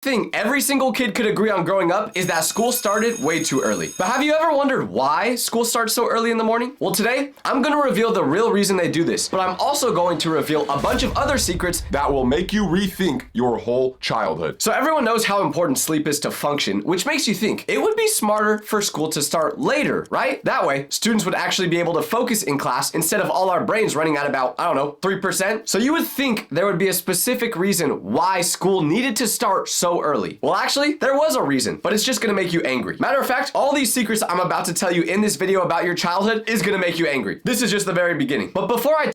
thing every single kid could agree on growing up is that school started way too early. But have you ever wondered why school starts so early in the morning? Well, today I'm going to reveal the real reason they do this, but I'm also going to reveal a bunch of other secrets that will make you rethink your whole childhood. So everyone knows how important sleep is to function, which makes you think it would be smarter for school to start later, right? That way, students would actually be able to focus in class instead of all our brains running at about, 3%. So you would think there would be a specific reason why school needed to start so early. Well, actually, there was a reason, but it's just gonna make you angry. Matter of fact, all these secrets I'm about to tell you in this video about your childhood is gonna make you angry. This is just the very beginning. But before I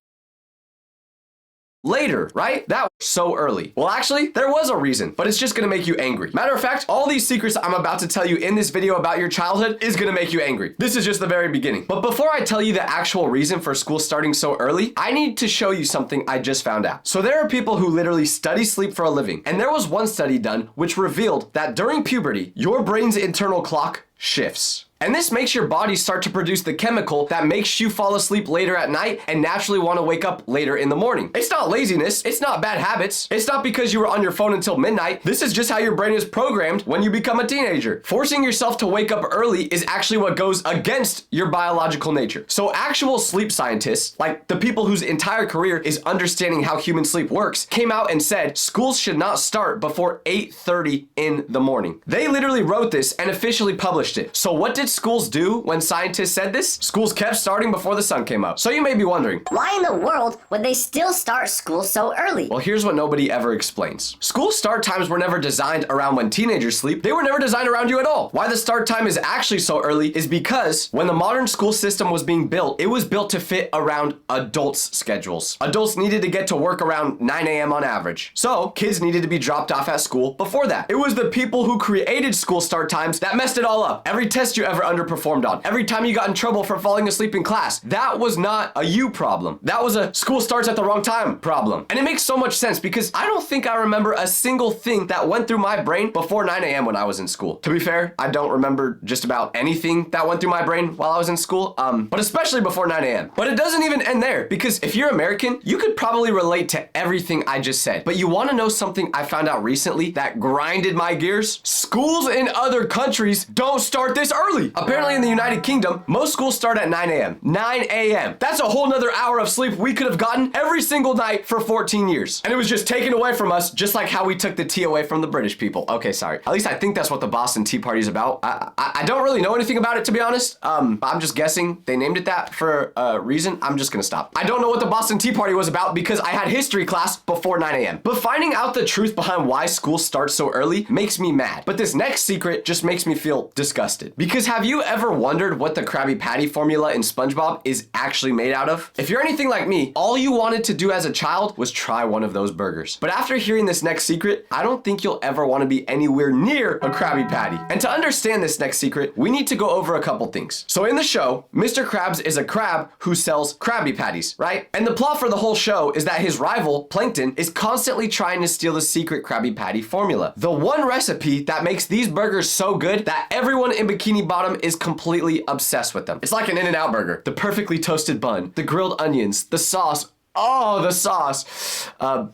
later, right? That was so early. Well, actually, there was a reason, but it's just gonna make you angry. Matter of fact, all these secrets I'm about to tell you in this video about your childhood is gonna make you angry. This is just the very beginning. But before I tell you the actual reason for school starting so early, I need to show you something I just found out. So there are people who literally study sleep for a living, and there was one study done which revealed that during puberty, your brain's internal clock shifts. And this makes your body start to produce the chemical that makes you fall asleep later at night and naturally want to wake up later in the morning. It's not laziness. It's not bad habits. It's not because you were on your phone until midnight. This is just how your brain is programmed when you become a teenager. Forcing yourself to wake up early is actually what goes against your biological nature. So actual sleep scientists, like the people whose entire career is understanding how human sleep works, came out and said schools should not start before 8:30 in the morning. They literally wrote this and officially published it. So what did schools do when scientists said this? Schools kept starting before the sun came up. So you may be wondering, why in the world would they still start school so early? well, here's what nobody ever explains. School start times were never designed around when teenagers sleep. They were never designed around you at all. Why the start time is actually so early is because when the modern school system was being built, it was built to fit around adults' schedules. Adults needed to get to work around 9 a.m. on average. So kids needed to be dropped off at school before that. It was the people who created school start times that messed it all up. Every test you ever underperformed on, every time you got in trouble for falling asleep in class, that was not a you problem. That was a school starts at the wrong time problem. And it makes so much sense because I don't think I remember a single thing that went through my brain before 9 a.m. when I was in school. To be fair, I don't remember just about anything that went through my brain while I was in school, but especially before 9 a.m. But it doesn't even end there because if you're American, you could probably relate to everything I just said. But you want to know something I found out recently that grinded my gears? Schools in other countries don't start this early. Apparently in the United Kingdom, most schools start at 9 a.m. 9 a.m. That's a whole nother hour of sleep we could have gotten every single night for 14 years. And it was just taken away from us, just like how we took the tea away from the British people. Okay, sorry. At least I think that's what the Boston Tea Party is about. I don't really know anything about it, to be honest. I'm just guessing they named it that for a reason. I'm just gonna stop. I don't know what the Boston Tea Party was about because I had history class before 9 a.m. But finding out the truth behind why school starts so early makes me mad. But this next secret just makes me feel disgusted. Because have you ever wondered what the Krabby Patty formula in SpongeBob is actually made out of? If you're anything like me, all you wanted to do as a child was try one of those burgers. But after hearing this next secret, I don't think you'll ever want to be anywhere near a Krabby Patty. And to understand this next secret, we need to go over a couple things. So in the show, Mr. Krabs is a crab who sells Krabby Patties, right? And the plot for the whole show is that his rival, Plankton, is constantly trying to steal the secret Krabby Patty formula. The one recipe that makes these burgers so good that everyone in Bikini Bottom is completely obsessed with them. It's like an In-N-Out burger. The perfectly toasted bun, the grilled onions, the sauce. Oh, the sauce.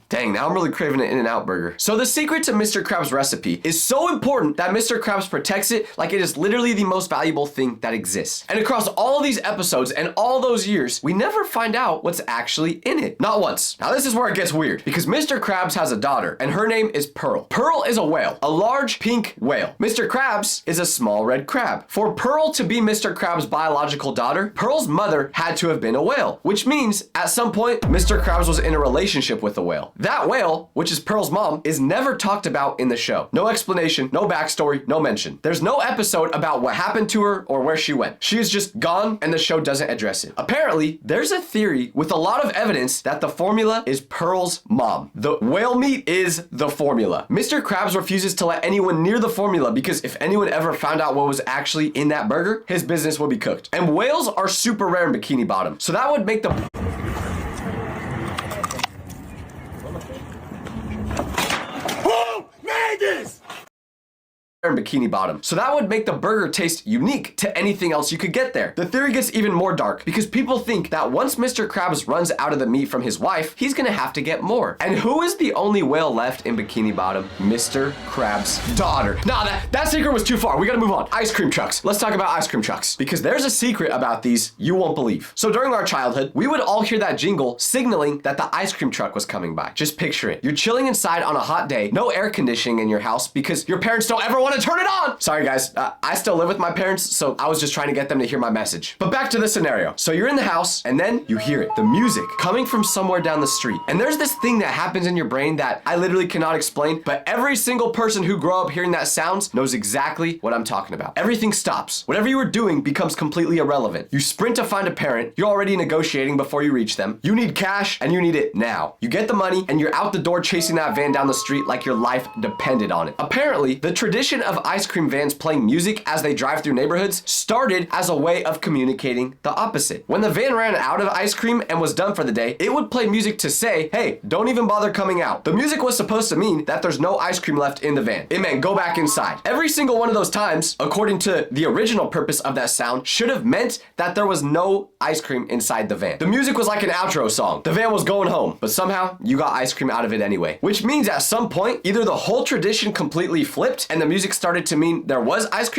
Dang, now I'm really craving an In-N-Out burger. So the secret to Mr. Krabs' recipe is so important that Mr. Krabs protects it like it is literally the most valuable thing that exists. And across all of these episodes and all those years, we never find out what's actually in it. Not once. Now this is where it gets weird because Mr. Krabs has a daughter and her name is Pearl. Pearl is a whale, a large pink whale. Mr. Krabs is a small red crab. For Pearl to be Mr. Krabs' biological daughter, Pearl's mother had to have been a whale, which means at some point, Mr. Krabs was in a relationship with a whale. That whale, which is Pearl's mom, is never talked about in the show. No explanation, no backstory, no mention. There's no episode about what happened to her or where she went. She is just gone and the show doesn't address it. Apparently, there's a theory with a lot of evidence that the formula is Pearl's mom. The whale meat is the formula. Mr. Krabs refuses to let anyone near the formula because if anyone ever found out what was actually in that burger, his business will be cooked. And whales are super rare in Bikini Bottom. So that would make the in Bikini Bottom. So that would make the burger taste unique to anything else you could get there. The theory gets even more dark because people think that once Mr. Krabs runs out of the meat from his wife, he's gonna have to get more. And who is the only whale left in Bikini Bottom? Mr. Krabs' daughter. Nah, that secret was too far. We gotta move on. Ice cream trucks. Let's talk about ice cream trucks because there's a secret about these you won't believe. So during our childhood, we would all hear that jingle signaling that the ice cream truck was coming by. Just picture it. You're chilling inside on a hot day, no air conditioning in your house because your parents don't ever want to turn it on. Sorry guys, I still live with my parents, so I was just trying to get them to hear my message. But back to the scenario. So you're in the house and then you hear it, the music coming from somewhere down the street. And there's this thing that happens in your brain that I literally cannot explain, but every single person who grew up hearing that sounds knows exactly what I'm talking about. Everything stops. Whatever you were doing becomes completely irrelevant. You sprint to find a parent. You're already negotiating before you reach them. You need cash and you need it now. You get the money and you're out the door chasing that van down the street like your life depended on it. Apparently, the tradition of ice cream vans playing music as they drive through neighborhoods started as a way of communicating the opposite. When the van ran out of ice cream and was done for the day, it would play music to say, hey, don't even bother coming out. The music was supposed to mean that there's no ice cream left in the van. It meant go back inside. Every single one of those times, according to the original purpose of that sound, should have meant that there was no ice cream inside the van. The music was like an outro song. The van was going home, but somehow you got ice cream out of it anyway. Which means at some point, either the whole tradition completely flipped and the music started to mean there was ice cream